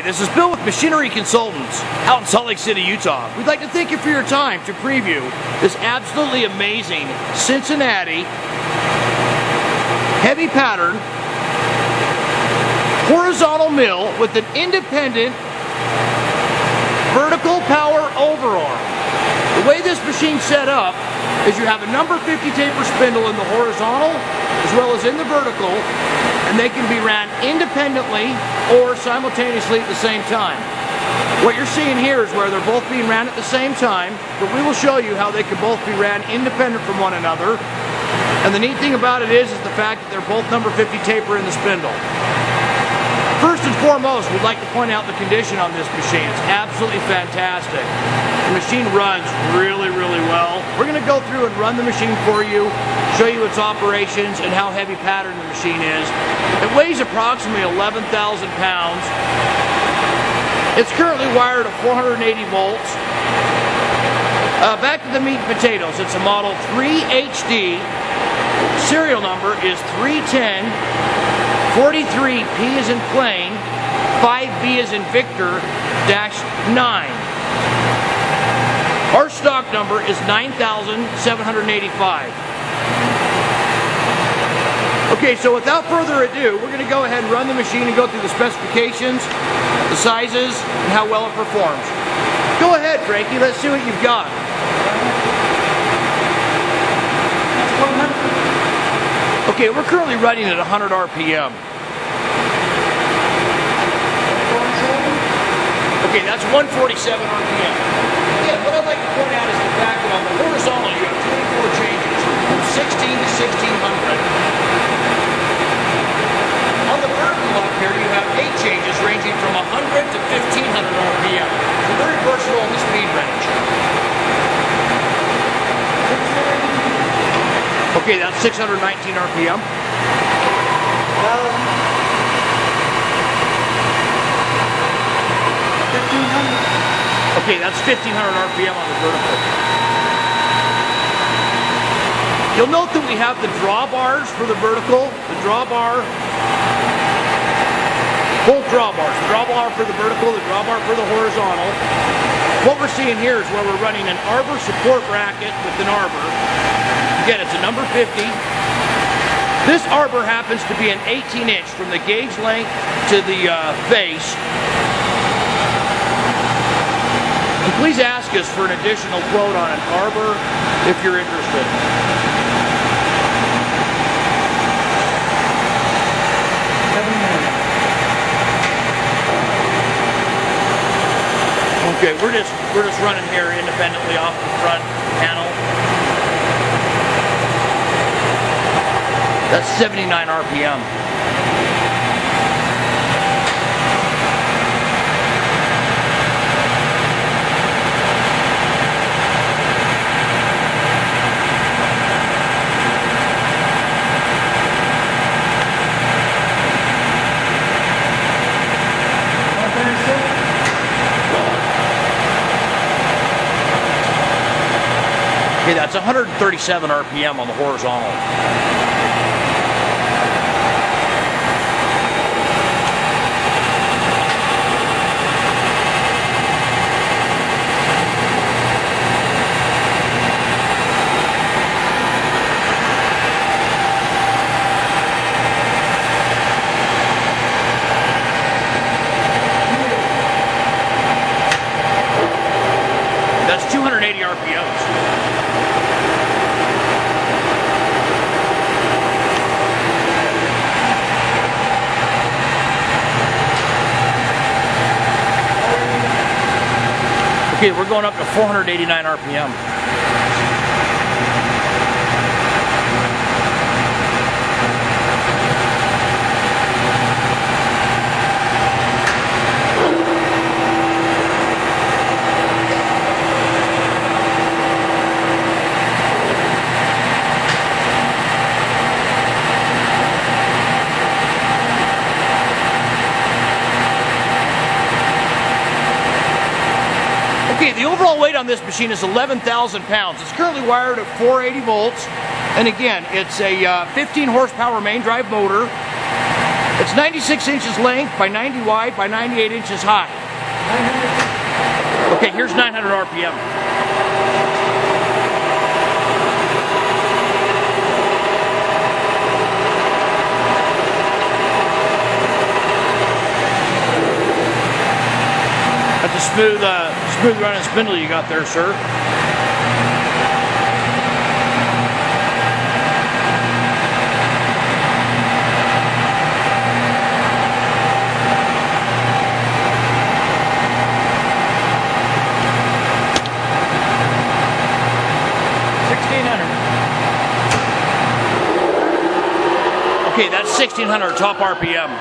This is Bill with Machinery Consultants out in Salt Lake City, Utah. We'd like to thank you for your time to preview this absolutely amazing Cincinnati heavy pattern horizontal mill with an independent vertical power overarm. The way this machine's set up is you have a number 50 taper spindle in the horizontal as well as in the vertical, and they can be ran independently or simultaneously at the same time. What you're seeing here is where they're both being ran at the same time, but we will show you how they can both be ran independent from one another. And the neat thing about it is the fact that they're both number 50 taper in the spindle. First and foremost, we'd like to point out the condition on this machine. It's absolutely fantastic. The machine runs really, really well. We're going to go through and run the machine for you, show you its operations and how heavy pattern the machine is. It weighs approximately 11,000 pounds. It's currently wired at 480 volts. Back to the meat and potatoes. It's a Model 3 HD. Serial number is 310. 43 P as in plane, 5B as in Victor, -9. Our stock number is 9,785. Okay, so without further ado, we're going to go ahead and run the machine and go through the specifications, the sizes, and how well it performs. Go ahead, Frankie, let's see what you've got. Okay, we're currently running at 100 RPM. Okay, that's 147 RPM. Again, what I'd like to point out is the fact that on the horizontal you have 24 changes, from 16 to 1600. On the vertical up here you have 8 changes ranging from 100 to 1500 RPM. So very versatile in the speed range. Okay, that's 619 RPM. Okay, that's 1500 RPM on the vertical. You'll note that we have the drawbars for the vertical, the drawbar, both drawbars, the drawbar for the vertical, the drawbar for the horizontal. What we're seeing here is where we're running an arbor support bracket with an arbor. Again, it's a number 50. This arbor happens to be an 18-inch from the gauge length to the face. And please ask us for an additional quote on an arbor if you're interested. Okay, we're just running here independently off the front panel. That's 79 RPM. Okay, that's 137 RPM on the horizontal. That's 280 RPMs. Okay, we're going up to 489 RPM. Okay, the overall weight on this machine is 11,000 pounds. It's currently wired at 480 volts. And again, it's a 15 horsepower main drive motor. It's 96 inches length by 90 wide by 98 inches high. Okay, here's 900 RPM. That's a smooth running spindle you got there, sir. Okay, that's 1600 top RPM.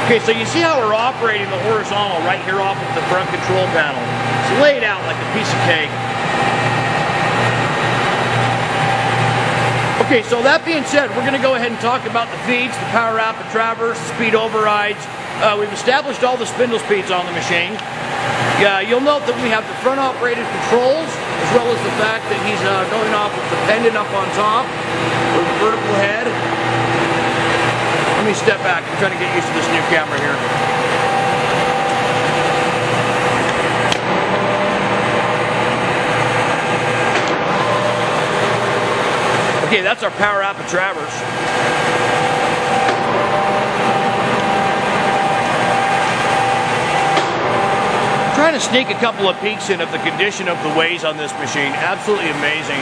Okay, so you see how we're operating the horizontal right here off of the front control panel. It's laid out like a piece of cake. Okay, so that being said, we're going to go ahead and talk about the feeds, the power rapid traverse, speed overrides. We've established all the spindle speeds on the machine. You'll note that we have the front operated controls, as well as the fact that he's going off with the pendant up on top, with the vertical head. Let me step back. I'm trying to get used to this new camera here. Okay, that's our power rapid traverse. Trying to sneak a couple of peeks in of the condition of the ways on this machine. Absolutely amazing.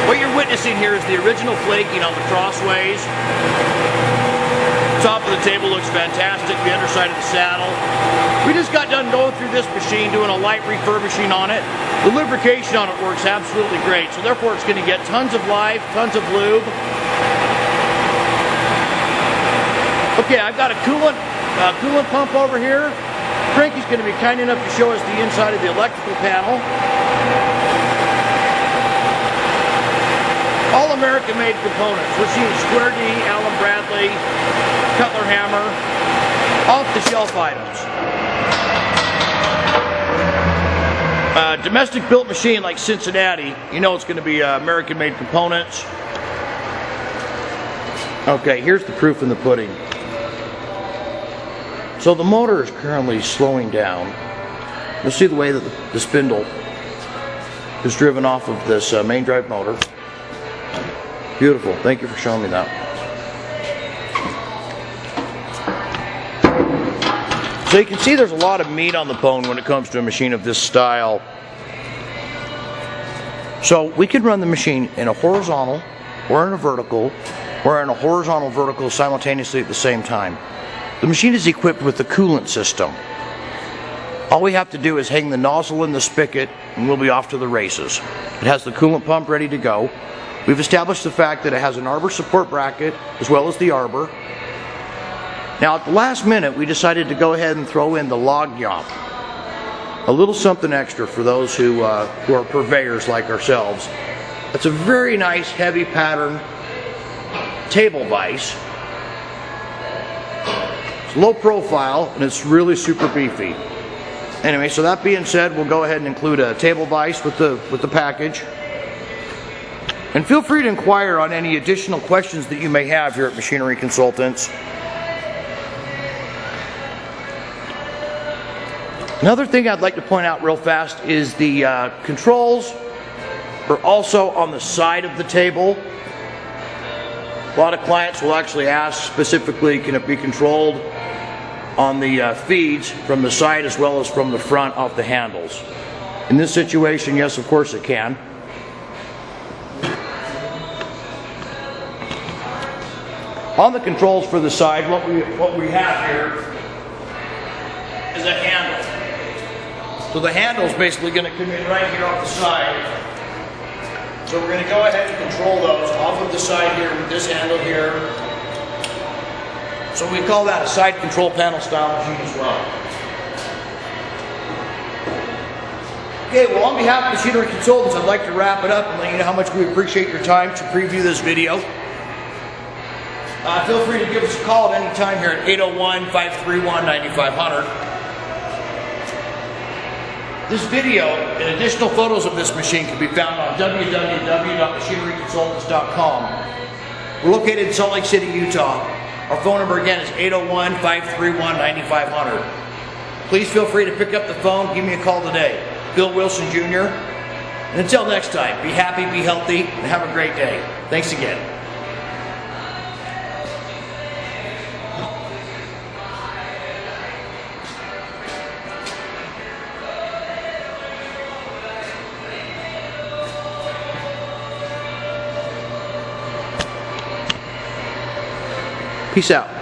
What you're witnessing here is the original flaking on the crossways. Top of the table looks fantastic, the underside of the saddle. We just got done going through this machine, doing a light refurbishing on it. The lubrication on it works absolutely great, so therefore it's going to get tons of life, tons of lube. Okay, I've got a coolant pump over here. Frankie's going to be kind enough to show us the inside of the electrical panel. All American made components. We're seeing Square D, Allen Bradley, Cutler hammer, off-the-shelf items. Domestic built machine like Cincinnati, you know it's going to be American made components. Okay, here's the proof in the pudding. So the motor is currently slowing down. You'll see the way that the spindle is driven off of this main drive motor. Beautiful. Thank you for showing me that. So you can see there's a lot of meat on the bone when it comes to a machine of this style. So we could run the machine in a horizontal or in a vertical, or in a horizontal vertical simultaneously at the same time. The machine is equipped with the coolant system. All we have to do is hang the nozzle in the spigot and we'll be off to the races. It has the coolant pump ready to go. We've established the fact that it has an arbor support bracket as well as the arbor. Now at the last minute we decided to go ahead and throw in the log yop. A little something extra for those who are purveyors like ourselves. It's a very nice heavy pattern table vise. It's low profile and it's really super beefy. Anyway, so that being said, we'll go ahead and include a table vise with the package. And feel free to inquire on any additional questions that you may have here at Machinery Consultants. Another thing I'd like to point out real fast is the controls are also on the side of the table. A lot of clients will actually ask specifically, can it be controlled on the feeds from the side as well as from the front of the handles? In this situation, yes, of course it can. On the controls for the side, what we have here is a handle. So the handle is basically going to come in right here off the side. So we're going to go ahead and control those off of the side here with this handle here. So we call that a side control panel style machine as well. Okay, well on behalf of Machinery Consultants, I'd like to wrap it up and let you know how much we appreciate your time to preview this video. Feel free to give us a call at any time here at 801-531-9500. This video and additional photos of this machine can be found on www.machineryconsultants.com. We're located in Salt Lake City, Utah. Our phone number again is 801-531-9500. Please feel free to pick up the phone, give me a call today. Bill Wilson Jr. And until next time, be happy, be healthy, and have a great day. Thanks again. Peace out.